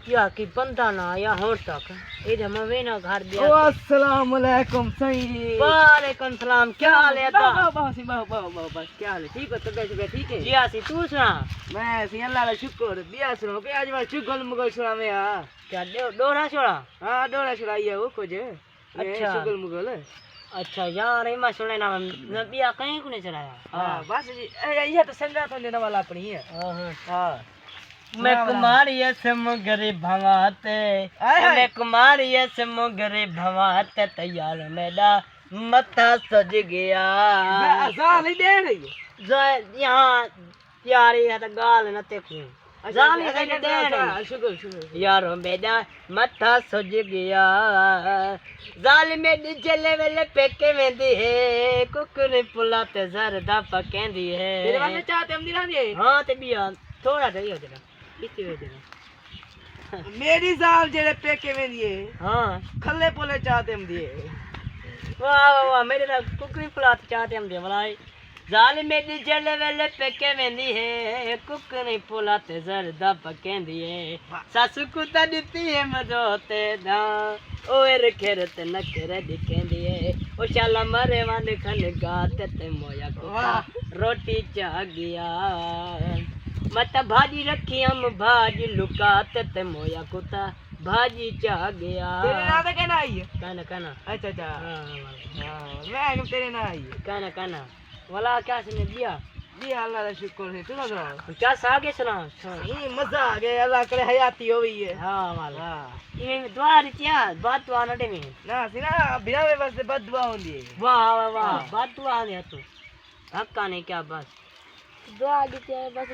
या की बंदा ना या होर तक इधर मैं वे ना घर दिया। ओ अस्सलाम वालेकुम सही। वालेकुम सलाम, क्या हाल है? बस क्या हाल है? ठीक हो? तबीयत ठीक है? जी आसी तू सुना। मैं सी अल्लाह का शुक्र दिया सुनो के आज मैं चुगल मुगल सुना में हां। क्या डोरा छोड़ा? हां डोरा छुड़ाई है वो कुछ। अच्छा चुगल मुगल। अच्छा यार ये मैं सुने ना मैं बिया कहीं को नहीं चलाया। हां बस जी ये तो संगा तो देने वाला अपनी है। हां मैं कुमारी समुगरे भवाते मैं कुमारी समुगरे भवाते तैयार मेरा मत्था सज गया। जाल ही दे रही यहाँ यारी है तो गाल न देखूं जाल ही दे रही। शुक्र शुक्र यारो मेरा मत्था सज गया। जाल में चले वेले पेके में दी है कुकुर पुलाते जरदा पकेंदी है। तेरे वाले चाहते हम दिला दिए। हाँ ते बिया थोड़ा दे हो तेरा कितने हो तेरा मेरी जाल जेरे पेके में दिए। हाँ खल्ले पोले चाहते हम दिए। वाह वाह वाह मेरे ना कुकरी पुलात चाहते हम दे मलाई जाल में दी चले वेले पेके में दी है कुकरी पुलात जरदा पकेंदी है। सासू कुता दिती है मजोते दा ओएर खेरत नखरे दिखेंदी है। ओ शाला मरे वाले खन गाते ते मोया कुता रोटी चा गया। मत भाजी रखी हम भाजी लुकाते ते मोया कुता भाजी चा गया। तेरे ना तो कहना आई है। कहना कहना अच्छा अच्छा हाँ मैं तेरे ना आई है। कहना कहना वाला क्या सुने दिया जी अल्लाह का शुक्र है। तू सुना क्या सागे सुना ये मजा आ गया अल्लाह करे हयाती हो गई है। हाँ वाला हां ये द्वार क्या बात तो आना दे में ना सीना बिना में बस बददुआ होती है। वाह वाह वाह बात तो आ गया तू हक्का नहीं क्या बस दुआ की बस